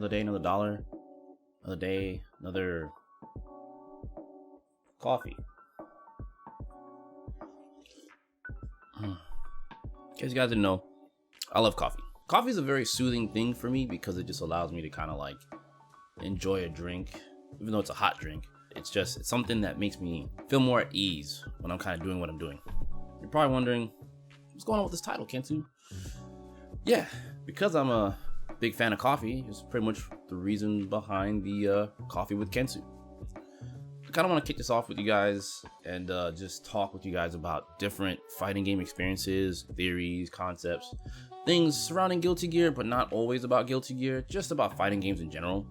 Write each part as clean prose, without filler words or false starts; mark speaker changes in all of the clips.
Speaker 1: Another day, another dollar. Another day, another coffee. In case you guys didn't know, I love coffee. Coffee is a very soothing thing for me because it just allows me to kind of like enjoy a drink, even though it's a hot drink. It's something that makes me feel more at ease when I'm kind of doing what I'm doing. You're probably wondering, what's going on with this title, Kensou? Yeah, because I'm a big fan of coffee, it's pretty much the reason behind the Coffee with Kensou. I kind of want to kick this off with you guys and just talk with you guys about different fighting game experiences, theories, concepts, things surrounding Guilty Gear, but not always about Guilty Gear, just about fighting games in general.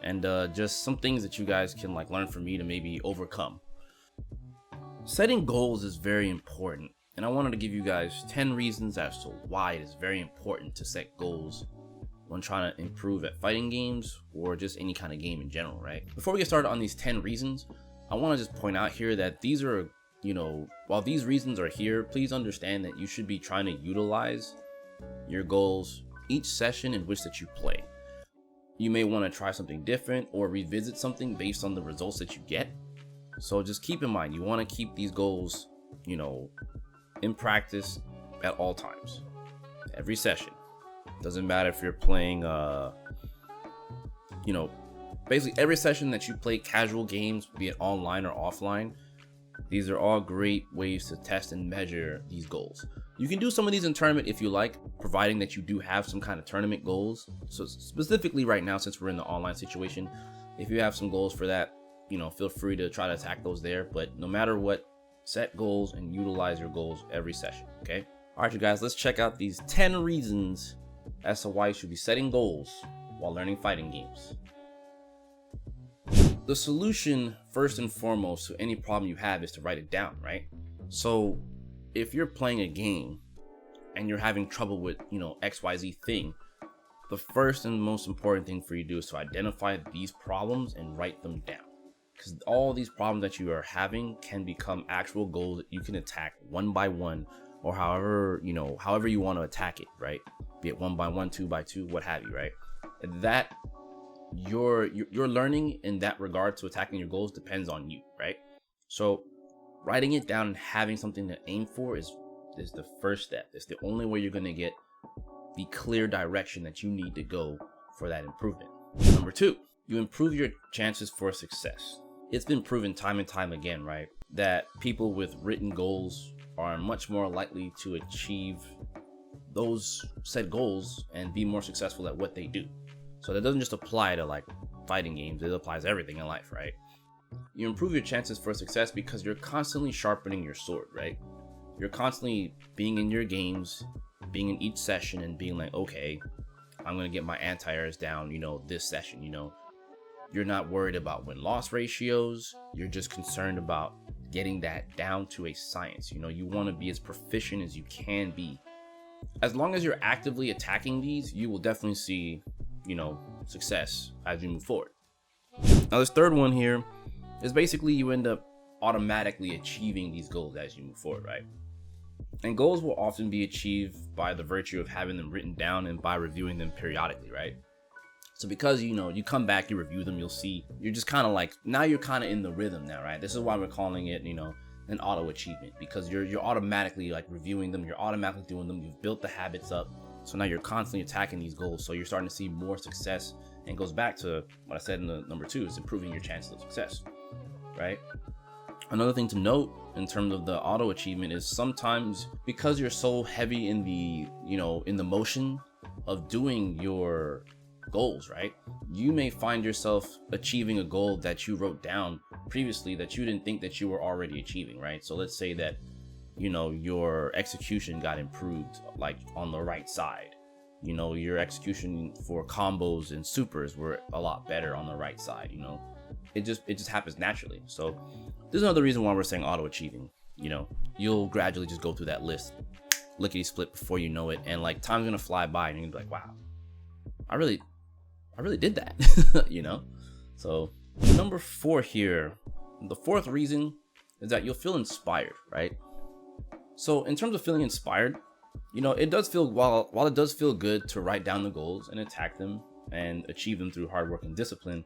Speaker 1: And just some things that you guys can like learn from me to maybe overcome. Setting goals is very important, and I wanted to give you guys 10 reasons as to why it is very important to set goals when trying to improve at fighting games or just any kind of game in general, right? Before we get started on these 10 reasons, I want to just point out here that these are, while these reasons are here, please understand that you should be trying to utilize your goals each session in which that you play. You may want to try something different or revisit something based on the results that you get. So just keep in mind, you want to keep these goals, in practice at all times, every session. Doesn't matter if you're playing, basically every session that you play casual games, be it online or offline. These are all great ways to test and measure these goals. You can do some of these in tournament if you like, providing that you do have some kind of tournament goals. So specifically right now, since we're in the online situation, if you have some goals for that, feel free to try to attack those there. But no matter what, set goals and utilize your goals every session, okay? All right, you guys, let's check out these 10 reasons as to why you should be setting goals while learning fighting games. The solution, first and foremost, to any problem you have is to write it down, right? So if you're playing a game and you're having trouble with, XYZ thing, the first and most important thing for you to do is to identify these problems and write them down. Because all these problems that you are having can become actual goals that you can attack one by one, or however you want to attack it, right? Be it 1 by 1, 2 by 2, what have you, right? And that your learning in that regard to attacking your goals depends on you, right? So writing it down and having something to aim for is the first step. It's the only way you're going to get the clear direction that you need to go for that improvement. Number 2, you improve your chances for success. It's been proven time and time again, right, that people with written goals are much more likely to achieve those set goals and be more successful at what they do. So that doesn't just apply to like fighting games, it applies to everything in life, right? You improve your chances for success because you're constantly sharpening your sword, right? You're constantly being in your games, being in each session and being like, okay, I'm gonna get my anti-airs down, this session, You're not worried about win-loss ratios, you're just concerned about getting that down to a science. You want to be as proficient as you can be. As long as you're actively attacking these, you will definitely see, success as you move forward. Now, this third one here is basically you end up automatically achieving these goals as you move forward, right? And goals will often be achieved by the virtue of having them written down and by reviewing them periodically, right? So because, you come back, you review them, you'll see, you're just kind of like, now you're kind of in the rhythm now, right? This is why we're calling it, an auto achievement, because you're automatically like reviewing them, you're automatically doing them, you've built the habits up. So now you're constantly attacking these goals. So you're starting to see more success, and goes back to what I said in the number 2, is improving your chances of success, right? Another thing to note in terms of the auto achievement is sometimes because you're so heavy in the, in the motion of doing your goals, right? You may find yourself achieving a goal that you wrote down previously that you didn't think that you were already achieving, right? So let's say that, your execution got improved, like on the right side. Your execution for combos and supers were a lot better on the right side, It just happens naturally. So this is another reason why we're saying auto achieving. You'll gradually just go through that list, lickety split before you know it, and like time's gonna fly by and you're gonna be like, wow, I really did that. So number 4 here, the 4th reason is that you'll feel inspired, right? So in terms of feeling inspired, it does feel, while it does feel good to write down the goals and attack them and achieve them through hard work and discipline,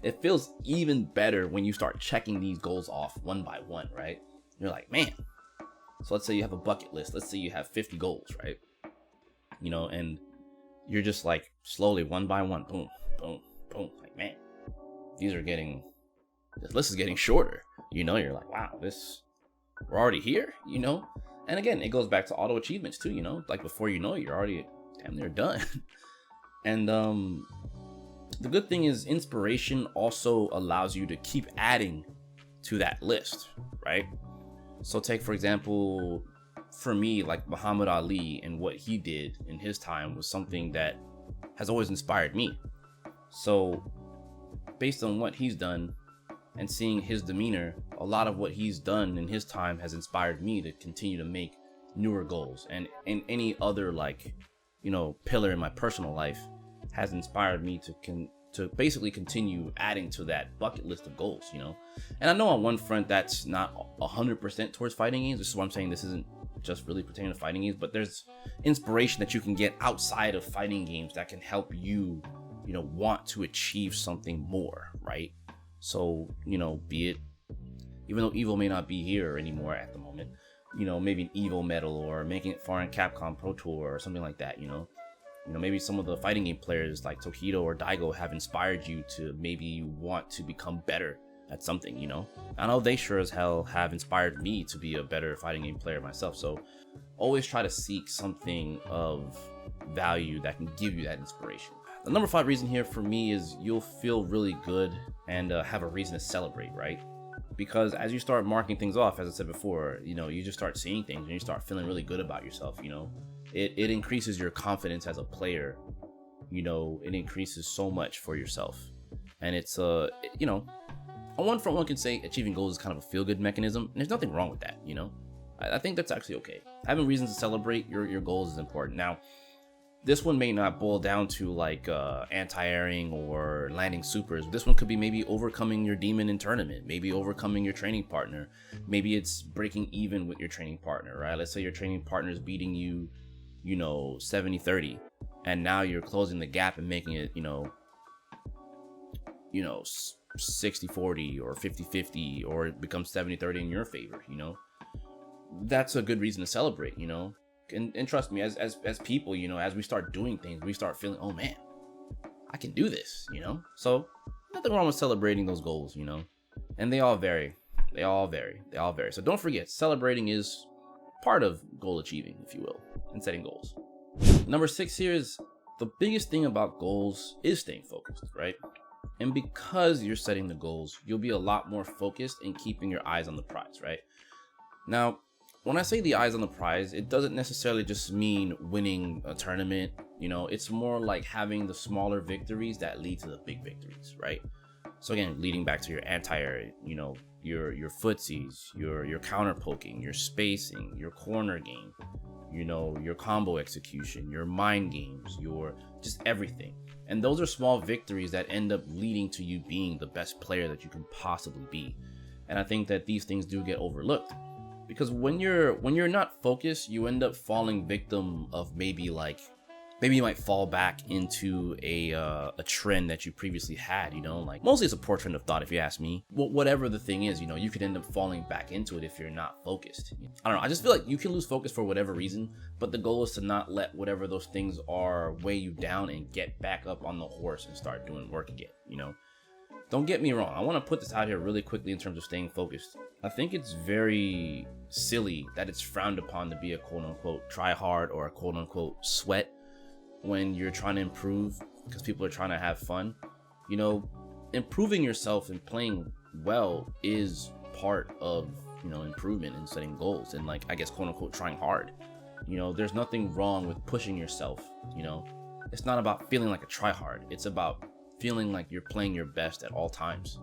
Speaker 1: it feels even better when you start checking these goals off one by one, right? You're like, man, so let's say you have a bucket list. Let's say you have 50 goals, right? And you're just like slowly one by one, boom, boom, boom. Like, man, this list is getting shorter. You're like, wow, we're already here, And again, it goes back to auto achievements too, like before you know it, you're already damn near done. And the good thing is inspiration also allows you to keep adding to that list, right? So take, for example, for me, like Muhammad Ali and what he did in his time was something that has always inspired me. So based on what he's done and seeing his demeanor, a lot of what he's done in his time has inspired me to continue to make newer goals. And in any other pillar in my personal life has inspired me to basically continue adding to that bucket list of goals, And I know on one front that's not 100% towards fighting games. This is what I'm saying. This isn't just really pertaining to fighting games, but there's inspiration that you can get outside of fighting games that can help you, want to achieve something more, right? So, be it, even though Evo may not be here anymore at the moment, maybe an Evo medal or making it far in Capcom Pro Tour or something like that, maybe some of the fighting game players like Tokido or Daigo have inspired you to maybe want to become better at something, I know they sure as hell have inspired me to be a better fighting game player myself. So always try to seek something of value that can give you that inspiration. The number 5 reason here for me is you'll feel really good and have a reason to celebrate, right? Because as you start marking things off, as I said before, you just start seeing things and you start feeling really good about yourself, It increases your confidence as a player. It increases so much for yourself. And it's, on one front, one can say achieving goals is kind of a feel-good mechanism. And there's nothing wrong with that, I think that's actually okay. Having reasons to celebrate your goals is important. Now, this one may not boil down to like anti-airing or landing supers. This one could be maybe overcoming your demon in tournament, maybe overcoming your training partner. Maybe it's breaking even with your training partner, right? Let's say your training partner is beating you, 70-30, and now you're closing the gap and making it, 60-40 or 50-50, or it becomes 70-30 in your favor, That's a good reason to celebrate, And trust me, as people, as we start doing things, we start feeling, oh man, I can do this, So nothing wrong with celebrating those goals, And they all vary. So don't forget, celebrating is part of goal achieving, if you will, and setting goals. Number 6 here is the biggest thing about goals is staying focused, right? And because you're setting the goals, you'll be a lot more focused and keeping your eyes on the prize, right? Now, when I say the eyes on the prize, it doesn't necessarily just mean winning a tournament. It's more like having the smaller victories that lead to the big victories, right? So again, leading back to your anti-air, your footsies, your counter poking, your spacing, your corner game, your combo execution, your mind games, your just everything. And those are small victories that end up leading to you being the best player that you can possibly be. And I think that these things do get overlooked. Because when you're not focused, you end up falling victim of maybe you might fall back into a trend that you previously had, like mostly it's a poor trend of thought if you ask me. Whatever the thing is, you could end up falling back into it if you're not focused. I don't know, I just feel like you can lose focus for whatever reason, but the goal is to not let whatever those things are weigh you down and get back up on the horse and start doing work again, Don't get me wrong, I want to put this out here really quickly in terms of staying focused. I think it's very silly that it's frowned upon to be a quote-unquote try hard or a quote-unquote sweat when you're trying to improve, because people are trying to have fun. Improving yourself and playing well is part of, improvement and setting goals and I guess quote-unquote trying hard. There's nothing wrong with pushing yourself. It's not about feeling like a try hard. It's about feeling like you're playing your best at all times,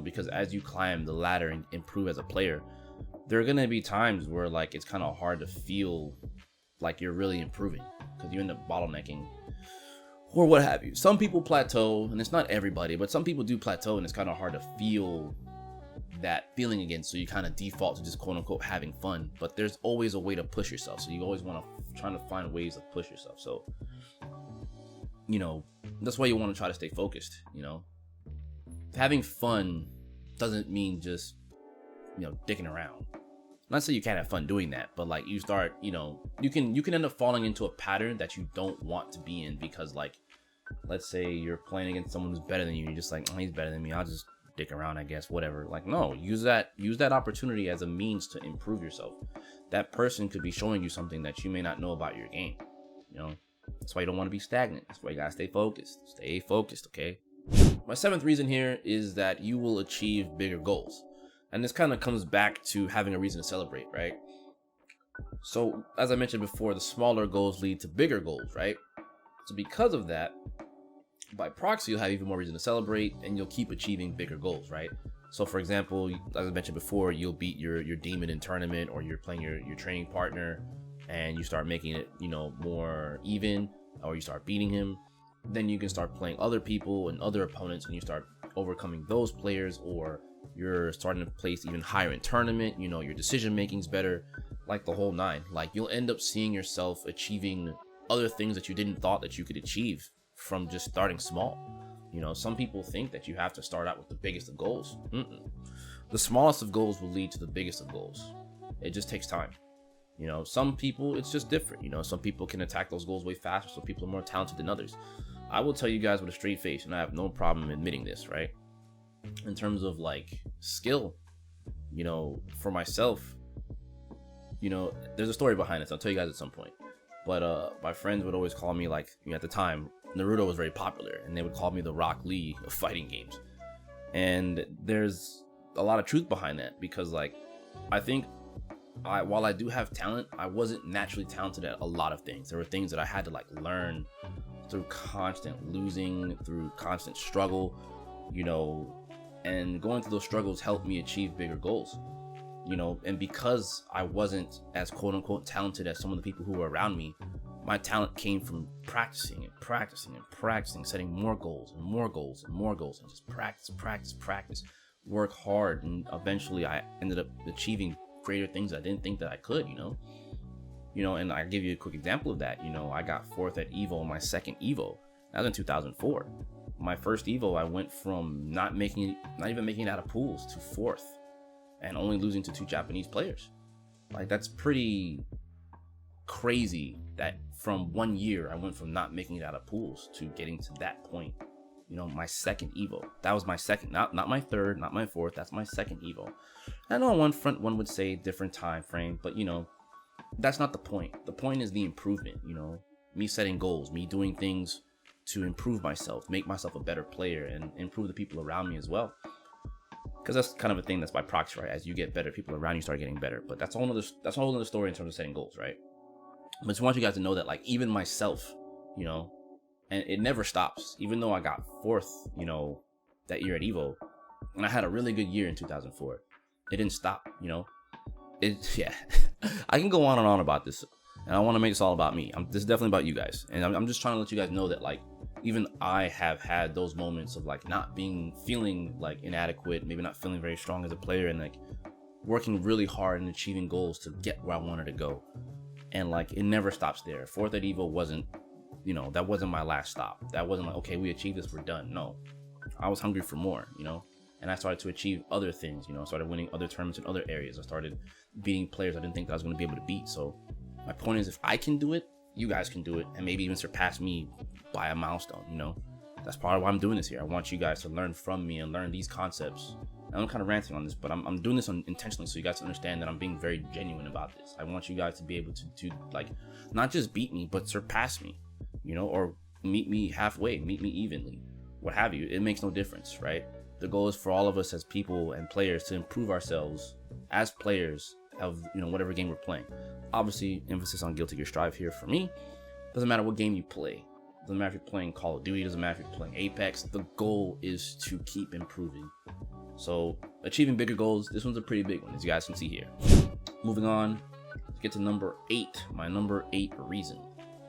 Speaker 1: because as you climb the ladder and improve as a player, there are going to be times where it's kind of hard to feel like you're really improving because you end up bottlenecking or what have you. Some people plateau, and it's not everybody, but some people do plateau, and it's kind of hard to feel that feeling again. So you kind of default to just quote unquote having fun, but there's always a way to push yourself. So you always want to try to find ways to push yourself. So you know, that's why you want to try to stay focused. You know, having fun doesn't mean just, you know, dicking around. Not say you can't have fun doing that, but like you start, you know, you can end up falling into a pattern that you don't want to be in, because like, let's say you're playing against someone who's better than you, you're just like, oh, he's better than me, I'll just dick around, I guess, whatever. Like, no, use that opportunity as a means to improve yourself. That person could be showing you something that you may not know about your game. You know, that's why you don't want to be stagnant. That's why you gotta stay focused. Stay focused, okay? My 7th reason here is that you will achieve bigger goals. And this kind of comes back to having a reason to celebrate, right? So, as I mentioned before, the smaller goals lead to bigger goals, right? So because of that, by proxy, you'll have even more reason to celebrate, and you'll keep achieving bigger goals, right? So for example, as I mentioned before, you'll beat your demon in tournament, or you're playing your training partner, and you start making it, you know, more even, or you start beating him. Then you can start playing other people and other opponents, and you start overcoming those players, or you're starting to place even higher in tournament. You know, your decision making's better, like the whole nine. Like, you'll end up seeing yourself achieving other things that you didn't thought that you could achieve from just starting small. You know, some people think that you have to start out with the biggest of goals. The smallest of goals will lead to the biggest of goals. It just takes time. You know, some people, it's just different. You know, some people can attack those goals way faster. Some people are more talented than others. I will tell you guys with a straight face, and I have no problem admitting this, right? In terms of like skill, you know, for myself, you know, there's a story behind this. I'll tell you guys at some point. But my friends would always call me, like, you know, at the time, Naruto was very popular, and they would call me the Rock Lee of fighting games. And there's a lot of truth behind that, because like, I think while I do have talent, I wasn't naturally talented at a lot of things. There were things that I had to like learn through constant losing, through constant struggle, you know, and going through those struggles helped me achieve bigger goals, you know. And because I wasn't as quote unquote talented as some of the people who were around me, my talent came from practicing and practicing and practicing, setting more goals and more goals and more goals, and just practice, work hard. And eventually I ended up achieving greater things I didn't think that I could, you know. And I'll give you a quick example of that. You know, I got 4th at Evo, my 2nd Evo. That was in 2004. My first Evo, I went from not even making it out of pools to 4th, and only losing to 2 Japanese players. Like, that's pretty crazy that from 1 year I went from not making it out of pools to getting to that point. You know, my 2nd Evo. That was my 2nd, not my 3rd, not my 4th. That's my 2nd Evo. I know on one front one would say different time frame, but you know, that's not the point. The point is the improvement. You know, me setting goals, me doing things to improve myself, make myself a better player, and improve the people around me as well. Because that's kind of a thing that's by proxy, right? As you get better, people around you start getting better. But that's a whole other story in terms of setting goals, right? But I just want you guys to know that, like, even myself, you know, and it never stops. Even though I got 4th, you know, that year at Evo, and I had a really good year in 2004, it didn't stop, you know. Yeah, I can go on and on about this, and I want to make this all about me. This is definitely about you guys, and I'm just trying to let you guys know that, like, even I have had those moments of like not feeling like inadequate, maybe not feeling very strong as a player, and like working really hard and achieving goals to get where I wanted to go. And like, it never stops there. 4th at Evo wasn't, you know, that wasn't my last stop. That wasn't like, okay, we achieved this, we're done. No, I was hungry for more, you know. And I started to achieve other things, you know. I started winning other tournaments in other areas. I started beating players I didn't think that I was going to be able to beat. So my point is, if I can do it, you guys can do it, and maybe even surpass me by a milestone, you know. That's part of why I'm doing this here. I want you guys to learn from me and learn these concepts. And I'm kind of ranting on this, but I'm doing this intentionally so you guys understand that I'm being very genuine about this. I want you guys to be able to like, not just beat me, but surpass me, you know, or meet me halfway, meet me evenly, what have you. It makes no difference, right? The goal is for all of us as people and players to improve ourselves as players of, you know, whatever game we're playing. Obviously, emphasis on Guilty Gear Strive here for me. Doesn't matter what game you play. Doesn't matter if you're playing Call of Duty. Doesn't matter if you're playing Apex. The goal is to keep improving. So, achieving bigger goals. This one's a pretty big one, as you guys can see here. Moving on, let's get to number 8. My number 8 reason.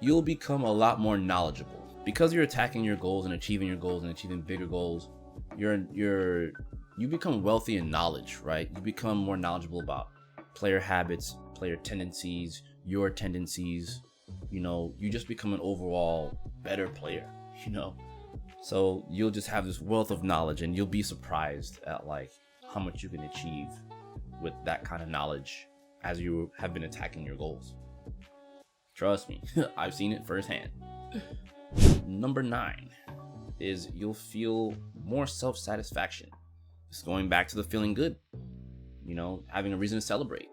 Speaker 1: You'll become a lot more knowledgeable. Because you're attacking your goals and achieving your goals and achieving bigger goals, you become wealthy in knowledge, right? You become more knowledgeable about player habits, player tendencies, your tendencies. You know, you just become an overall better player. you know. So you'll just have this wealth of knowledge, and you'll be surprised at like how much you can achieve with that kind of knowledge as you have been attacking your goals. Trust me, I've seen it firsthand. Number 9 is you'll feel more self-satisfaction. It's going back to the feeling good, you know, having a reason to celebrate.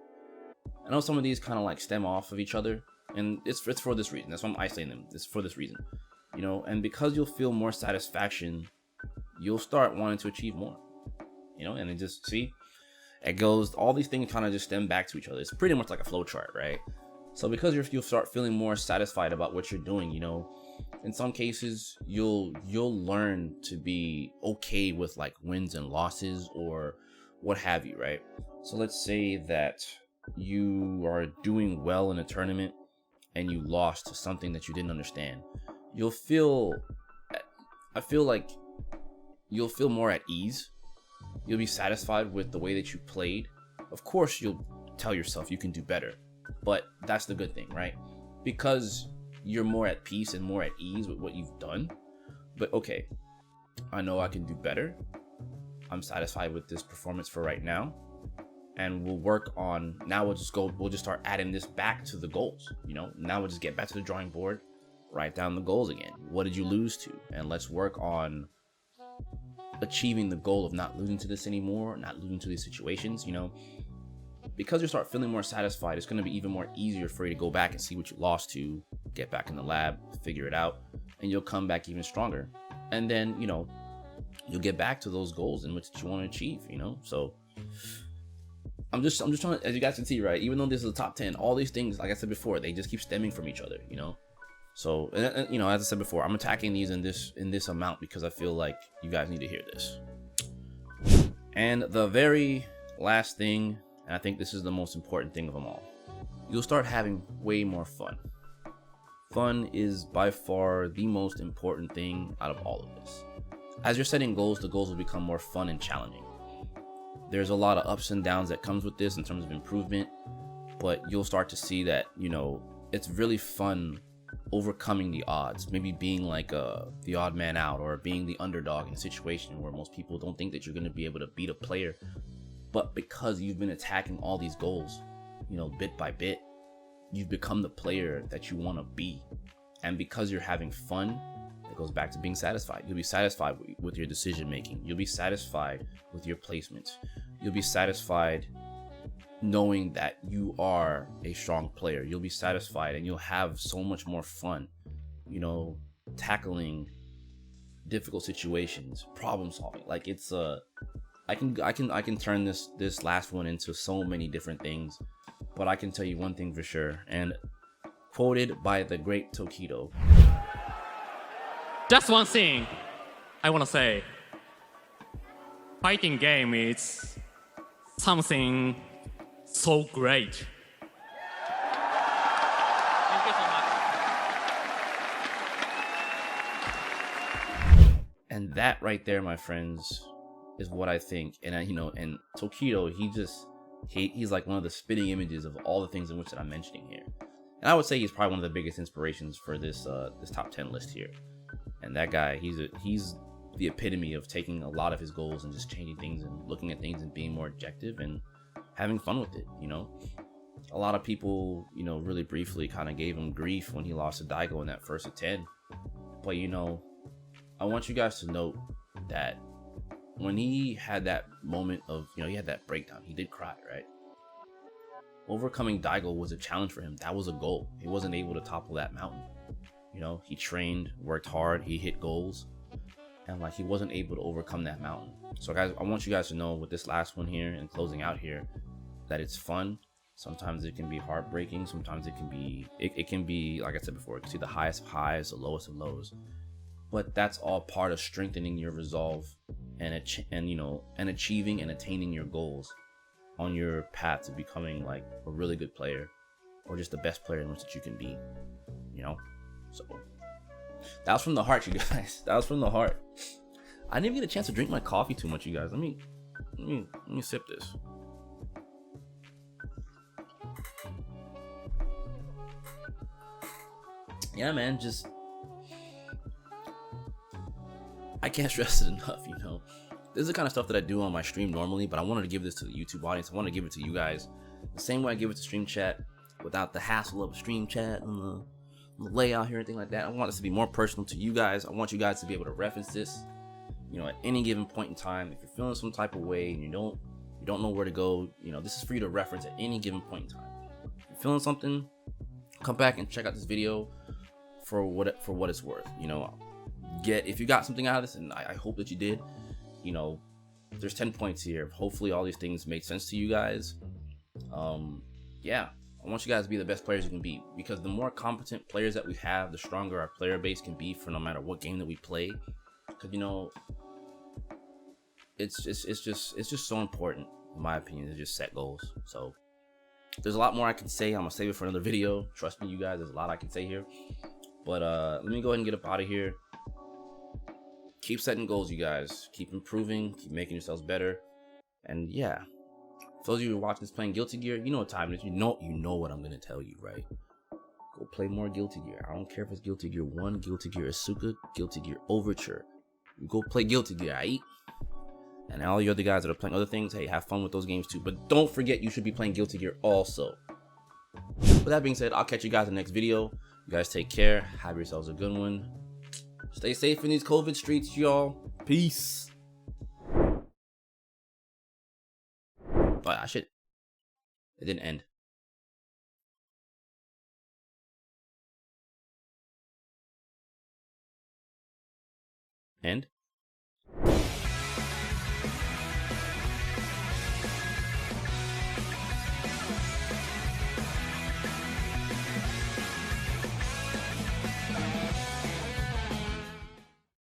Speaker 1: I know some of these kind of like stem off of each other, and it's for this reason. That's why I'm isolating them. It's for this reason, you know, and because you'll feel more satisfaction, you'll start wanting to achieve more, you know, and it just, see, it goes, all these things kind of just stem back to each other. It's pretty much like a flow chart, right? So because you'll start feeling more satisfied about what you're doing, you know, in some cases you'll learn to be okay with like wins and losses or what have you, right? So let's say that you are doing well in a tournament and you lost to something that you didn't understand. I feel like you'll feel more at ease. You'll be satisfied with the way that you played. Of course, you'll tell yourself you can do better, but that's the good thing, right? Because you're more at peace and more at ease with what you've done. But okay, I know I can do better. I'm satisfied with this performance for right now, and we'll work on, now we'll just start adding this back to the goals, you know. Now we'll just get back to the drawing board, write down the goals again. What did you lose to? And let's work on achieving the goal of not losing to this anymore, not losing to these situations, you know. Because you start feeling more satisfied, it's going to be even more easier for you to go back and see what you lost to, get back in the lab, figure it out, and you'll come back even stronger. And then, you know, you'll get back to those goals in which you want to achieve, you know. So I'm just trying to, as you guys can see, right, even though this is the top 10, all these things, like I said before, they just keep stemming from each other, you know. So, and, you know, as I said before, I'm attacking these in this amount because I feel like you guys need to hear this. And the very last thing, and I think this is the most important thing of them all, you'll start having way more fun. Fun is by far the most important thing out of all of this. As you're setting goals, the goals will become more fun and challenging. There's a lot of ups and downs that comes with this in terms of improvement, but you'll start to see that, you know, it's really fun overcoming the odds, maybe being like the odd man out, or being the underdog in a situation where most people don't think that you're going to be able to beat a player. But because you've been attacking all these goals, you know, bit by bit, you've become the player that you want to be. And because you're having fun, it goes back to being satisfied. You'll be satisfied with your decision making. You'll be satisfied with your placements. You'll be satisfied knowing that you are a strong player. You'll be satisfied, and you'll have so much more fun, you know, tackling difficult situations, problem solving. Like, it's I can turn this last one into so many different things, but I can tell you one thing for sure, and quoted by the great Tokido.
Speaker 2: Just one thing I want to say. Fighting game is something so great. Thank you so much.
Speaker 1: And that right there, my friends, is what I think. And you know, and Tokido, he's like one of the spitting images of all the things in which that I'm mentioning here. And I would say he's probably one of the biggest inspirations for this top 10 list here. And that guy, he's the epitome of taking a lot of his goals and just changing things and looking at things and being more objective and having fun with it, you know. A lot of people, you know, really briefly kind of gave him grief when he lost to Daigo in that first of 10. But, you know, I want you guys to note that when he had that moment of, you know, he had that breakdown, he did cry, right? Overcoming Daigo was a challenge for him. That was a goal. He wasn't able to topple that mountain. You know, he trained, worked hard, he hit goals, and like he wasn't able to overcome that mountain. So guys, I want you guys to know with this last one here and closing out here that it's fun. Sometimes it can be heartbreaking. Sometimes it can be, like I said before, it can see the highest of highs, the lowest of lows. But that's all part of strengthening your resolve and achieving and attaining your goals on your path to becoming like a really good player, or just the best player in which that you can be, you know. So that was from the heart, you guys. That was from the heart. I didn't even get a chance to drink my coffee too much, you guys. Let me sip this. Yeah, man, just I can't stress it enough, you know. This is the kind of stuff that I do on my stream normally, but I wanted to give this to the YouTube audience. I want to give it to you guys the same way I give it to Stream Chat, without the hassle of Stream Chat and the layout here and thing like that. I want this to be more personal to you guys. I want you guys to be able to reference this, you know, at any given point in time. If you're feeling some type of way and you don't know where to go, you know, this is for you to reference at any given point in time. If you're feeling something, come back and check out this video for what it's worth. You know, if you got something out of this, and I hope that you did, you know, there's 10 points here. Hopefully all these things made sense to you guys. Yeah, I want you guys to be the best players you can be, because the more competent players that we have, the stronger our player base can be for no matter what game that we play. Because, you know, it's just so important, in my opinion, to just set goals. So there's a lot more I can say. I'm gonna save it for another video. Trust me, you guys, there's a lot I can say here. But let me go ahead and get up out of here. Keep setting goals, you guys. Keep improving. Keep making yourselves better. And yeah, for those of you who are watching this playing Guilty Gear, you know what time it is. You know what I'm gonna tell you, right? Go play more Guilty Gear. I don't care if it's Guilty Gear 1, Guilty Gear Asuka, Guilty Gear Overture. You go play Guilty Gear, aight? And all you other guys that are playing other things, hey, have fun with those games too. But don't forget, you should be playing Guilty Gear also. With that being said, I'll catch you guys in the next video. You guys take care. Have yourselves a good one. Stay safe in these COVID streets, y'all. Peace. But it didn't end. End?